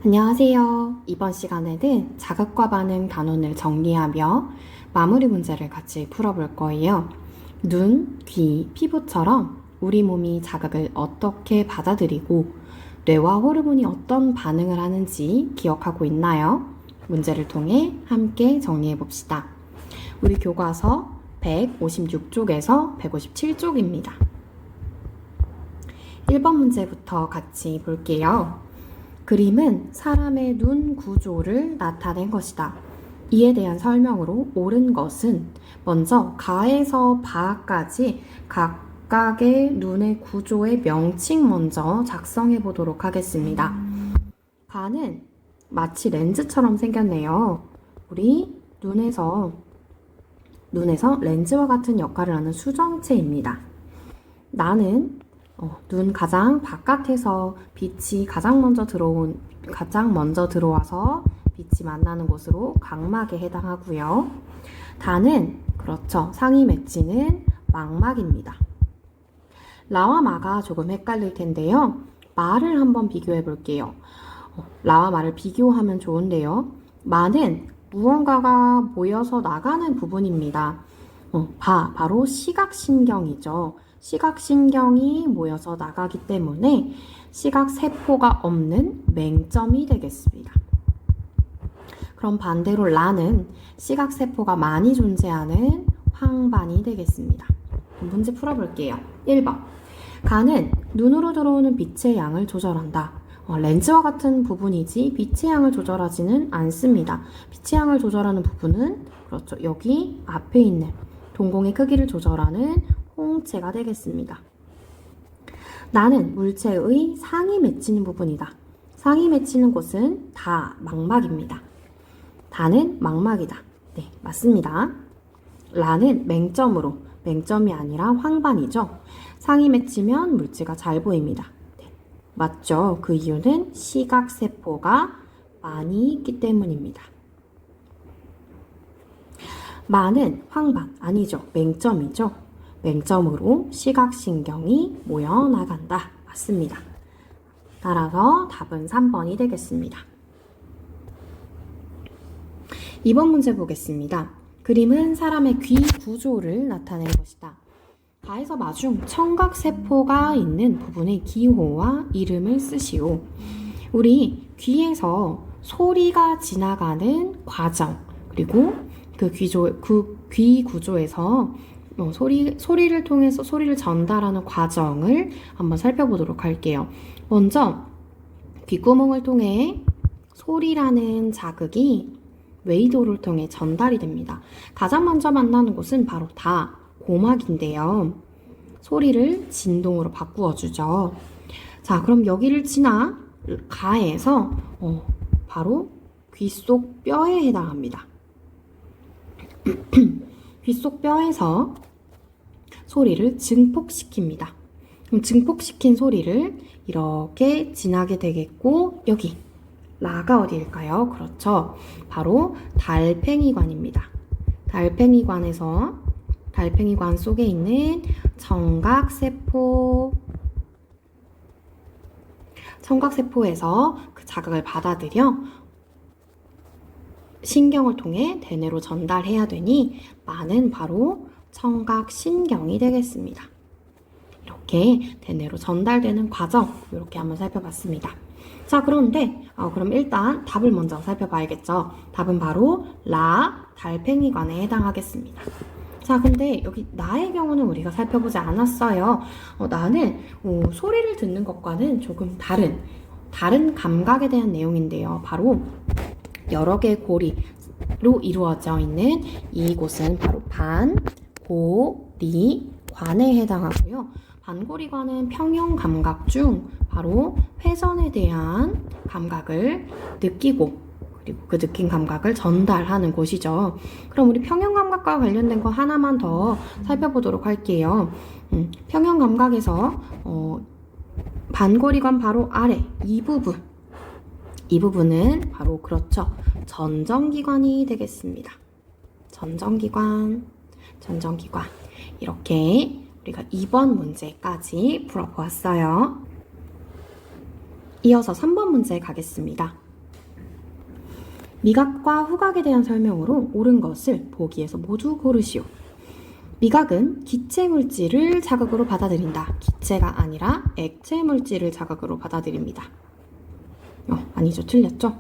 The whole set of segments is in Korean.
안녕하세요. 이번 시간에는 자극과 반응 단원을 정리하며 마무리 문제를 같이 풀어볼 거예요. 눈, 귀, 피부처럼 우리 몸이 자극을 어떻게 받아들이고 뇌와 호르몬이 어떤 반응을 하는지 기억하고 있나요? 문제를 통해 함께 정리해 봅시다. 우리 교과서 156쪽에서 157쪽입니다. 1번 문제부터 같이 볼게요. 그림은 사람의 눈 구조를 나타낸 것이다. 이에 대한 설명으로 옳은 것은 먼저 가에서 바까지 각각의 눈의 구조의 명칭 먼저 작성해 보도록 하겠습니다. 가는 마치 렌즈처럼 생겼네요. 우리 눈에서 렌즈와 같은 역할을 하는 수정체입니다. 나는 눈 가장 바깥에서 빛이 가장 먼저 들어와서 빛이 만나는 곳으로 각막에 해당하고요. 다는 그렇죠. 상이 맺히는 망막입니다. 라와 마가 조금 헷갈릴 텐데요. 마를 한번 비교해 볼게요. 라와 마를 비교하면 좋은데요. 마는 무언가가 모여서 나가는 부분입니다. 바로 시각신경이죠. 시각신경이 모여서 나가기 때문에 시각세포가 없는 맹점이 되겠습니다. 그럼 반대로 라는 시각세포가 많이 존재하는 황반이 되겠습니다. 문제 풀어볼게요. 1번. 가는 눈으로 들어오는 빛의 양을 조절한다. 렌즈와 같은 부분이지 빛의 양을 조절하지는 않습니다. 빛의 양을 조절하는 부분은 그렇죠. 여기 앞에 있는 동공의 크기를 조절하는 홍채가 되겠습니다. 나는 물체의 상이 맺히는 부분이다. 상이 맺히는 곳은 다 망막입니다. 다는 망막이다. 네, 맞습니다. 라는 맹점으로, 맹점이 아니라 황반이죠. 상이 맺히면 물체가 잘 보입니다. 네, 맞죠? 그 이유는 시각세포가 많이 있기 때문입니다. 마는 황반, 아니죠. 맹점이죠. 맹점으로 시각신경이 모여나간다. 맞습니다. 따라서 답은 3번이 되겠습니다. 2번 문제 보겠습니다. 그림은 사람의 귀 구조를 나타낸 것이다. 가에서 마중 청각세포가 있는 부분의 기호와 이름을 쓰시오. 우리 귀에서 소리가 지나가는 과정, 그리고 그 귀 구조에서 소리를 통해서 소리를 전달하는 과정을 한번 살펴보도록 할게요. 먼저 귓구멍을 통해 소리라는 자극이 웨이도를 통해 전달이 됩니다. 가장 먼저 만나는 곳은 바로 다 고막인데요. 소리를 진동으로 바꾸어 주죠. 자, 그럼 여기를 지나 가에서 바로 귀 속 뼈에 해당합니다. 귀 속 뼈에서 소리를 증폭시킵니다. 그럼 증폭시킨 소리를 이렇게 지나게 되겠고, 여기 라가 어디일까요? 그렇죠. 바로 달팽이관입니다. 달팽이관 속에 있는 청각세포에서 그 자극을 받아들여 신경을 통해 대뇌로 전달해야 되니 마는 바로 청각신경이 되겠습니다. 이렇게 대뇌로 전달되는 과정, 이렇게 한번 살펴봤습니다. 자, 그런데 그럼 일단 답을 먼저 살펴봐야겠죠. 답은 바로 라, 달팽이관에 해당하겠습니다. 자, 근데 여기 나의 경우는 우리가 살펴보지 않았어요. 나는 소리를 듣는 것과는 조금 다른 감각에 대한 내용인데요. 바로 여러 개의 고리로 이루어져 있는 이곳은 바로 반고리관에 해당하고요. 반고리관은 평형 감각 중 바로 회전에 대한 감각을 느끼고 그리고 그 느낀 감각을 전달하는 곳이죠. 그럼 우리 평형 감각과 관련된 거 하나만 더 살펴보도록 할게요. 평형 감각에서 반고리관 바로 아래 이 부분은 바로 그렇죠. 전정기관이 되겠습니다. 전정기관. 이렇게 우리가 2번 문제까지 풀어보았어요. 이어서 3번 문제 가겠습니다. 미각과 후각에 대한 설명으로 옳은 것을 보기에서 모두 고르시오. 미각은 기체 물질을 자극으로 받아들인다. 기체가 아니라 액체 물질을 자극으로 받아들입니다. 아니죠. 틀렸죠?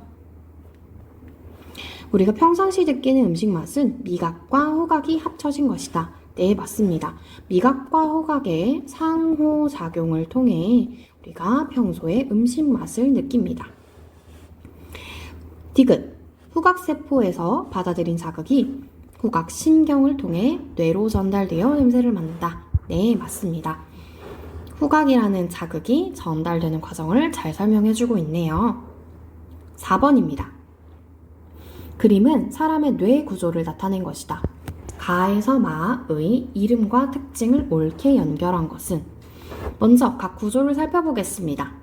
우리가 평상시 느끼는 음식 맛은 미각과 후각이 합쳐진 것이다. 네, 맞습니다. 미각과 후각의 상호작용을 통해 우리가 평소에 음식 맛을 느낍니다. 디귿, 후각세포에서 받아들인 자극이 후각신경을 통해 뇌로 전달되어 냄새를 맡는다. 네, 맞습니다. 후각이라는 자극이 전달되는 과정을 잘 설명해주고 있네요. 4번입니다. 그림은 사람의 뇌 구조를 나타낸 것이다. 가에서 마의 이름과 특징을 옳게 연결한 것은 먼저 각 구조를 살펴보겠습니다.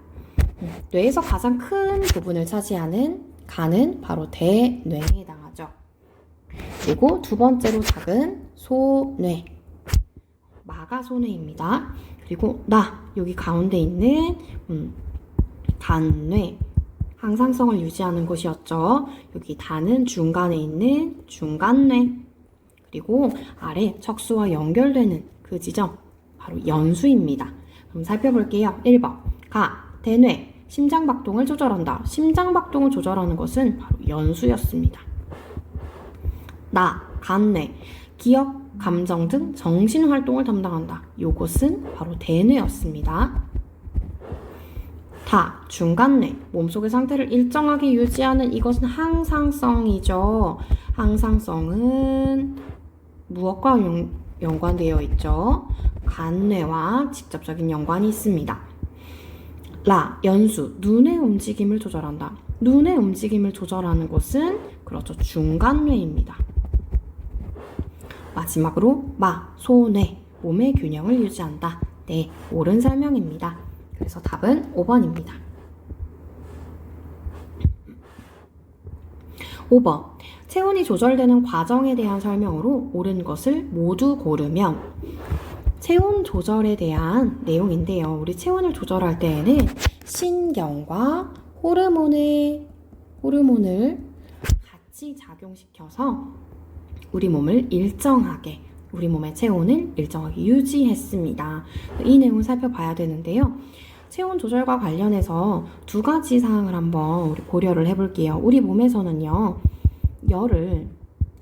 뇌에서 가장 큰 부분을 차지하는 가는 바로 대뇌에 해당하죠. 그리고 두 번째로 작은 소뇌, 마가 소뇌입니다. 그리고 여기 가운데 있는 단뇌, 항상성을 유지하는 곳이었죠. 여기 단은 중간에 있는 중간뇌, 그리고 아래 척수와 연결되는 그 지점, 바로 연수입니다. 그럼 살펴볼게요. 1번, 대뇌, 심장박동을 조절한다. 심장박동을 조절하는 것은 바로 연수였습니다. 간뇌, 기억, 감정 등 정신활동을 담당한다. 요것은 바로 대뇌였습니다. 중간뇌, 몸속의 상태를 일정하게 유지하는 이것은 항상성이죠. 항상성은 무엇과 연관되어 있죠? 간뇌와 직접적인 연관이 있습니다. 연수, 눈의 움직임을 조절한다. 눈의 움직임을 조절하는 것은 그렇죠. 중간뇌입니다. 마지막으로 소뇌, 몸의 균형을 유지한다. 네, 옳은 설명입니다. 그래서 답은 5번입니다. 5번, 체온이 조절되는 과정에 대한 설명으로 옳은 것을 모두 고르면 체온 조절에 대한 내용인데요. 우리 체온을 조절할 때에는 신경과 호르몬을 같이 작용시켜서 우리 몸의 체온을 일정하게 유지했습니다. 이 내용을 살펴봐야 되는데요. 체온 조절과 관련해서 두 가지 사항을 한번 우리 고려를 해볼게요. 우리 몸에서는요, 열을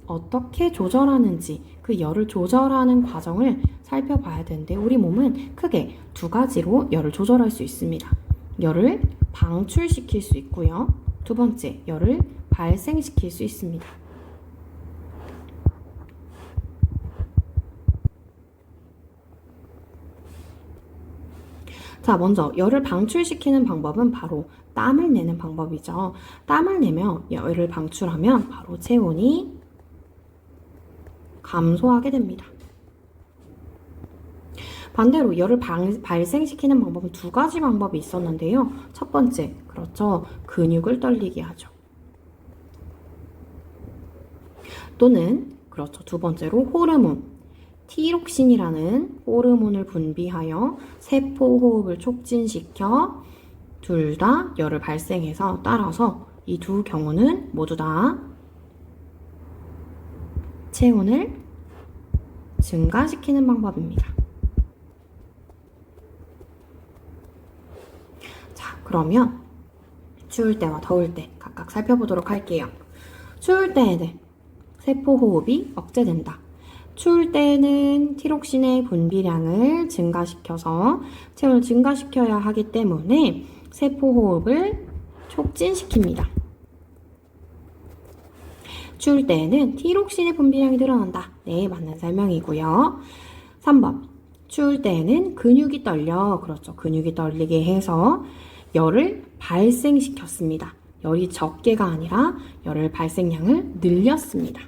어떻게 조절하는지 그 열을 조절하는 과정을 살펴봐야 되는데 우리 몸은 크게 두 가지로 열을 조절할 수 있습니다. 열을 방출시킬 수 있고요. 두 번째, 열을 발생시킬 수 있습니다. 자, 먼저 열을 방출시키는 방법은 바로 땀을 내는 방법이죠. 땀을 내면 열을 방출하면 바로 체온이 감소하게 됩니다. 반대로 열을 발생시키는 방법은 두 가지 방법이 있었는데요. 첫 번째, 그렇죠. 근육을 떨리게 하죠. 또는 그렇죠. 두 번째로 호르몬, 티록신이라는 호르몬을 분비하여 세포 호흡을 촉진시켜 둘 다 열을 발생해서 따라서 이 두 경우는 모두 다 체온을 증가시키는 방법입니다. 자, 그러면 추울 때와 더울 때 각각 살펴보도록 할게요. 추울 때에는 세포 호흡이 억제된다. 추울 때에는 티록신의 분비량을 증가시켜서 체온을 증가시켜야 하기 때문에 세포 호흡을 촉진시킵니다. 추울 때에는 티록신의 분비량이 늘어난다. 네, 맞는 설명이고요. 3번, 추울 때에는 근육이 떨려. 그렇죠. 근육이 떨리게 해서 열을 발생시켰습니다. 열이 적게가 아니라 열을 발생량을 늘렸습니다.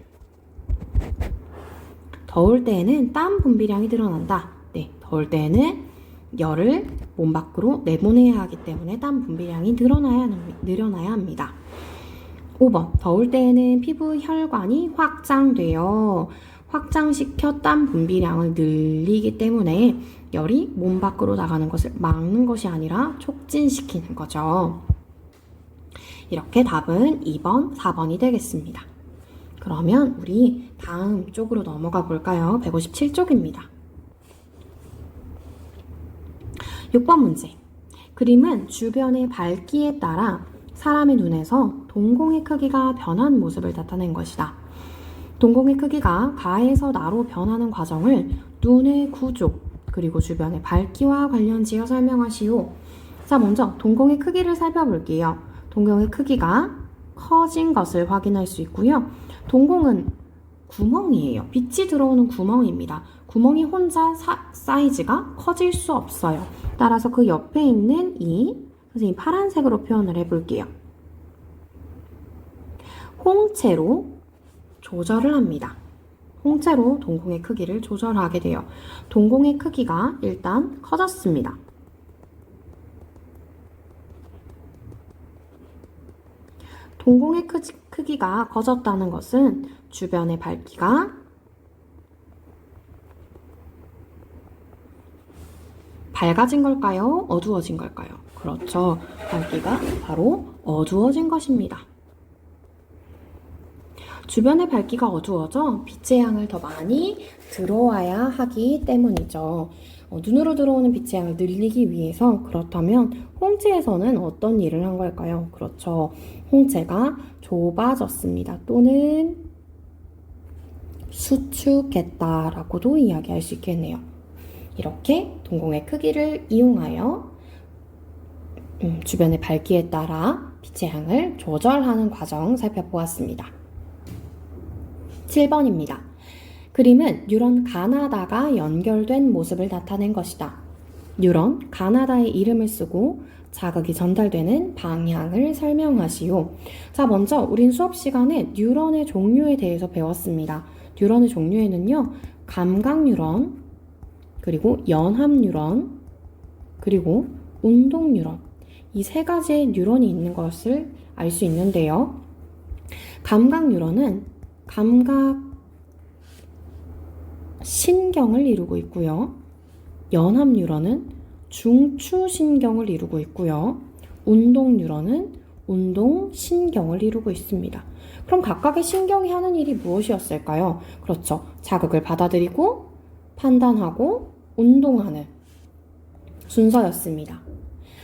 더울 때에는 땀 분비량이 늘어난다. 네, 더울 때에는 열을 몸 밖으로 내보내야 하기 때문에 땀 분비량이 늘어나야 합니다. 5번, 더울 때에는 피부 혈관이 확장되어 확장시켜 땀 분비량을 늘리기 때문에 열이 몸 밖으로 나가는 것을 막는 것이 아니라 촉진시키는 거죠. 이렇게 답은 2번, 4번이 되겠습니다. 그러면 우리 다음 쪽으로 넘어가 볼까요? 157쪽입니다. 6번 문제. 그림은 주변의 밝기에 따라 사람의 눈에서 동공의 크기가 변한 모습을 나타낸 것이다. 동공의 크기가 가에서 나로 변하는 과정을 눈의 구조, 그리고 주변의 밝기와 관련지어 설명하시오. 자, 먼저 동공의 크기를 살펴볼게요. 동공의 크기가 커진 것을 확인할 수 있고요. 동공은 구멍이에요. 빛이 들어오는 구멍입니다. 구멍이 혼자 사이즈가 커질 수 없어요. 따라서 그 옆에 있는 이 선생님 파란색으로 표현을 해볼게요. 홍채로 조절을 합니다. 홍채로 동공의 크기를 조절하게 돼요. 동공의 크기가 일단 커졌습니다. 동공의 크기가 커졌다는 것은 주변의 밝기가 밝아진 걸까요? 어두워진 걸까요? 그렇죠. 밝기가 바로 어두워진 것입니다. 주변의 밝기가 어두워져 빛의 양을 더 많이 들어와야 하기 때문이죠. 눈으로 들어오는 빛의 양을 늘리기 위해서 그렇다면 홍채에서는 어떤 일을 한 걸까요? 그렇죠. 홍채가 좁아졌습니다. 또는 수축했다라고도 이야기할 수 있겠네요. 이렇게 동공의 크기를 이용하여 주변의 밝기에 따라 빛의 양을 조절하는 과정 살펴보았습니다. 7번입니다. 그림은 뉴런 가나다가 연결된 모습을 나타낸 것이다. 뉴런 가나다의 이름을 쓰고 자극이 전달되는 방향을 설명하시오. 자, 먼저 우린 수업 시간에 뉴런의 종류에 대해서 배웠습니다. 뉴런의 종류에는요, 감각 뉴런, 그리고 연합 뉴런, 그리고 운동 뉴런, 이 세 가지의 뉴런이 있는 것을 알 수 있는데요. 감각 뉴런은 감각 신경을 이루고 있고요. 연합 뉴런은 중추 신경을 이루고 있고요. 운동 뉴런은 운동 신경을 이루고 있습니다. 그럼 각각의 신경이 하는 일이 무엇이었을까요? 그렇죠. 자극을 받아들이고 판단하고 운동하는 순서였습니다.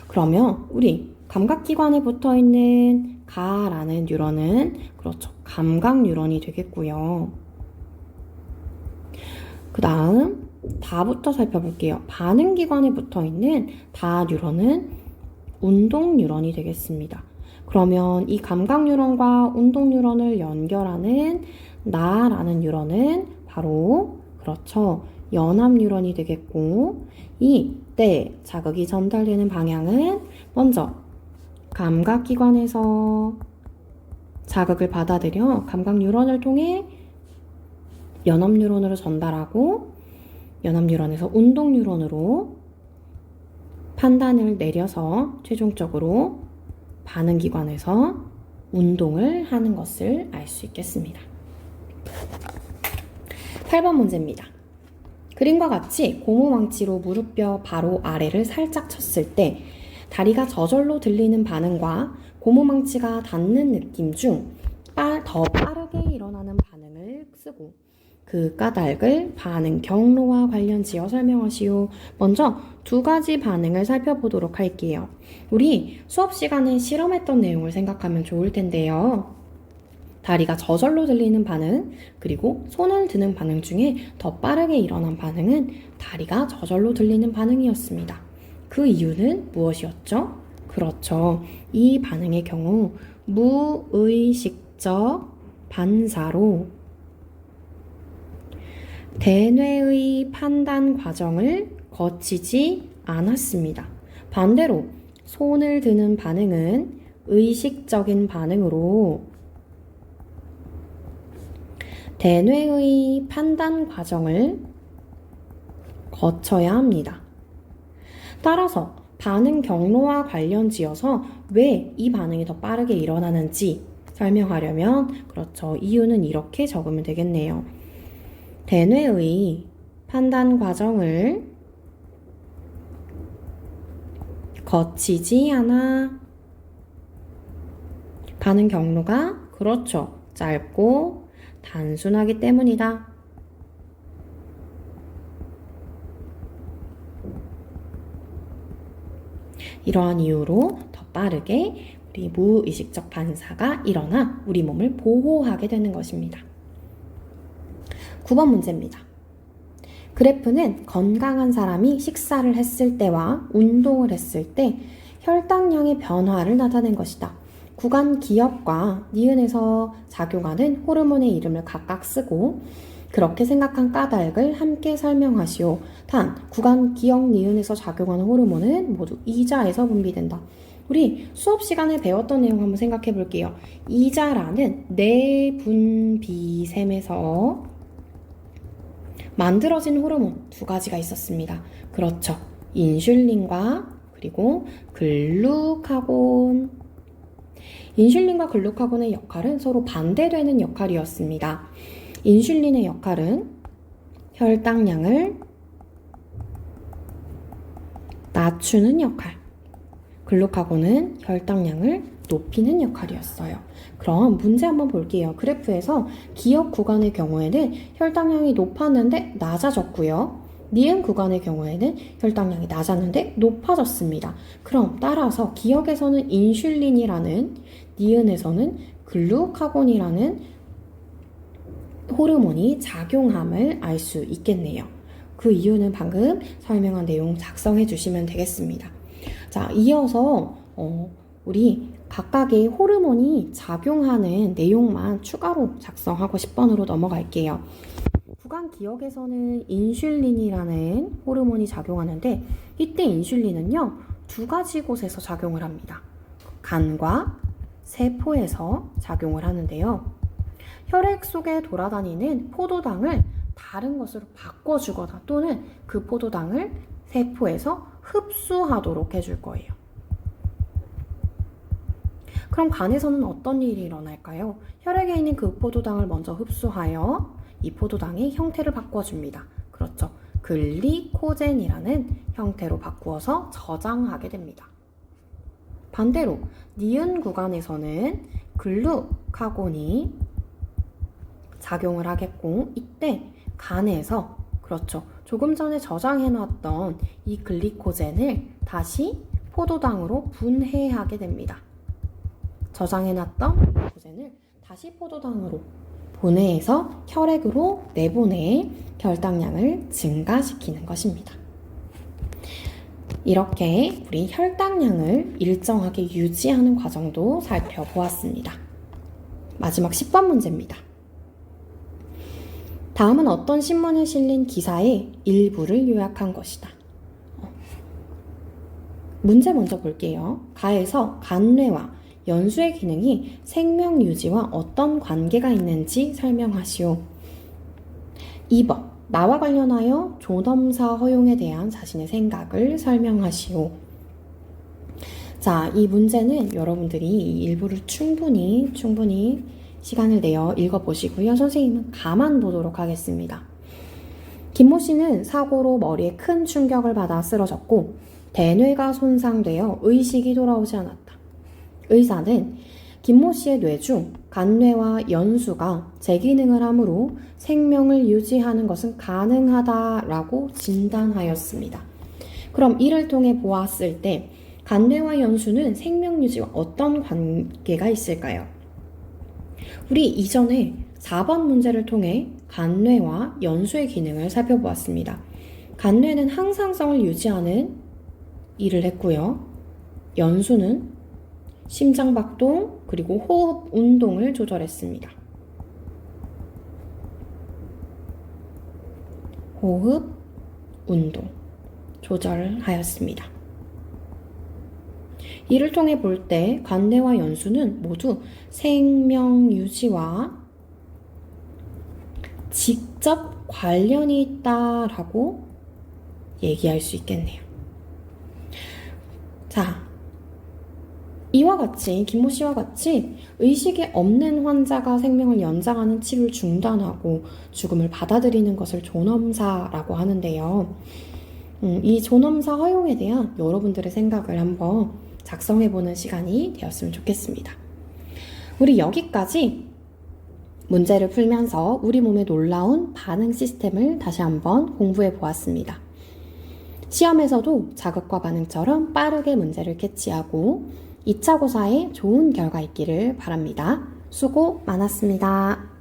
그러면 우리 감각기관에 붙어있는 가라는 뉴런은 그렇죠. 감각 뉴런이 되겠고요. 그 다음 다부터 살펴볼게요. 반응기관에 붙어있는 다 뉴런은 운동 뉴런이 되겠습니다. 그러면 이 감각 뉴런과 운동 뉴런을 연결하는 나라는 뉴런은 바로 그렇죠. 연합 뉴런이 되겠고, 이때 자극이 전달되는 방향은 먼저 감각기관에서 자극을 받아들여 감각 뉴런을 통해 연합 뉴런으로 전달하고, 연합 뉴런에서 운동 뉴런으로 판단을 내려서 최종적으로 반응기관에서 운동을 하는 것을 알 수 있겠습니다. 8번 문제입니다. 그림과 같이 고무망치로 무릎뼈 바로 아래를 살짝 쳤을 때 다리가 저절로 들리는 반응과 고무망치가 닿는 느낌 중 더 빠르게 일어나는 반응을 쓰고 그 까닭을 반응 경로와 관련 지어 설명하시오. 먼저 두 가지 반응을 살펴보도록 할게요. 우리 수업 시간에 실험했던 내용을 생각하면 좋을 텐데요. 다리가 저절로 들리는 반응, 그리고 손을 드는 반응 중에 더 빠르게 일어난 반응은 다리가 저절로 들리는 반응이었습니다. 그 이유는 무엇이었죠? 그렇죠. 이 반응의 경우 무의식적 반사로 대뇌의 판단 과정을 거치지 않았습니다. 반대로 손을 드는 반응은 의식적인 반응으로 대뇌의 판단 과정을 거쳐야 합니다. 따라서 반응 경로와 관련 지어서 왜 이 반응이 더 빠르게 일어나는지 설명하려면 그렇죠. 이유는 이렇게 적으면 되겠네요. 대뇌의 판단 과정을 거치지 않아 가는 경로가 그렇죠. 짧고 단순하기 때문이다. 이러한 이유로 더 빠르게 우리 무의식적 반사가 일어나 우리 몸을 보호하게 되는 것입니다. 9번 문제입니다. 그래프는 건강한 사람이 식사를 했을 때와 운동을 했을 때 혈당량의 변화를 나타낸 것이다. 구간 기억과 니은에서 작용하는 호르몬의 이름을 각각 쓰고 그렇게 생각한 까닭을 함께 설명하시오. 단, 구간 기억 니은에서 작용하는 호르몬은 모두 이자에서 분비된다. 우리 수업 시간에 배웠던 내용 한번 생각해 볼게요. 이자라는 내분비샘에서 만들어진 호르몬 두 가지가 있었습니다. 그렇죠. 인슐린과 그리고 글루카곤. 인슐린과 글루카곤의 역할은 서로 반대되는 역할이었습니다. 인슐린의 역할은 혈당량을 낮추는 역할, 글루카곤은 혈당량을 높이는 역할이었어요. 그럼 문제 한번 볼게요. 그래프에서 기억 구간의 경우에는 혈당량이 높았는데 낮아졌고요. 니은 구간의 경우에는 혈당량이 낮았는데 높아졌습니다. 그럼 따라서 기억에서는 인슐린이라는, 니은에서는 글루카곤이라는 호르몬이 작용함을 알 수 있겠네요. 그 이유는 방금 설명한 내용 작성해 주시면 되겠습니다. 자, 이어서 우리 각각의 호르몬이 작용하는 내용만 추가로 작성하고 10번으로 넘어갈게요. 구간 기억에서는 인슐린이라는 호르몬이 작용하는데 이때 인슐린은요, 두 가지 곳에서 작용을 합니다. 간과 세포에서 작용을 하는데요. 혈액 속에 돌아다니는 포도당을 다른 것으로 바꿔주거나 또는 그 포도당을 세포에서 흡수하도록 해줄 거예요. 그럼 간에서는 어떤 일이 일어날까요? 혈액에 있는 그 포도당을 먼저 흡수하여 이 포도당의 형태를 바꿔줍니다. 그렇죠. 글리코젠이라는 형태로 바꾸어서 저장하게 됩니다. 반대로 니은 구간에서는 글루카곤이 작용을 하겠고 이때 간에서 그렇죠. 조금 전에 저장해놨던 이 글리코젠을 다시 포도당으로 분해하게 됩니다. 저장해놨던 글리코젠을 다시 포도당으로 분해해서 혈액으로 내보내 혈당량을 증가시키는 것입니다. 이렇게 우리 혈당량을 일정하게 유지하는 과정도 살펴보았습니다. 마지막 10번 문제입니다. 다음은 어떤 신문에 실린 기사의 일부를 요약한 것이다. 문제 먼저 볼게요. 가에서 간뇌와 연수의 기능이 생명 유지와 어떤 관계가 있는지 설명하시오. 2번. 나와 관련하여 존엄사 허용에 대한 자신의 생각을 설명하시오. 자, 이 문제는 여러분들이 이 일부를 충분히 시간을 내어 읽어보시고요. 선생님은 가만 보도록 하겠습니다. 김모 씨는 사고로 머리에 큰 충격을 받아 쓰러졌고 대뇌가 손상되어 의식이 돌아오지 않았다. 의사는 김모 씨의 뇌 중 간뇌와 연수가 재기능을 하므로 생명을 유지하는 것은 가능하다라고 진단하였습니다. 그럼 이를 통해 보았을 때 간뇌와 연수는 생명 유지와 어떤 관계가 있을까요? 우리 이전에 4번 문제를 통해 간뇌와 연수의 기능을 살펴보았습니다. 간뇌는 항상성을 유지하는 일을 했고요. 연수는 심장박동 그리고 호흡 운동을 조절했습니다. 호흡 운동 조절을 하였습니다. 이를 통해 볼 때 간뇌와 연수는 모두 생명 유지와 직접 관련이 있다라고 얘기할 수 있겠네요. 자, 이와 같이 김모 씨와 같이 의식이 없는 환자가 생명을 연장하는 치료를 중단하고 죽음을 받아들이는 것을 존엄사라고 하는데요. 이 존엄사 허용에 대한 여러분들의 생각을 한번 작성해보는 시간이 되었으면 좋겠습니다. 우리 여기까지 문제를 풀면서 우리 몸의 놀라운 반응 시스템을 다시 한번 공부해 보았습니다. 시험에서도 자극과 반응처럼 빠르게 문제를 캐치하고 2차 고사에 좋은 결과 있기를 바랍니다. 수고 많았습니다.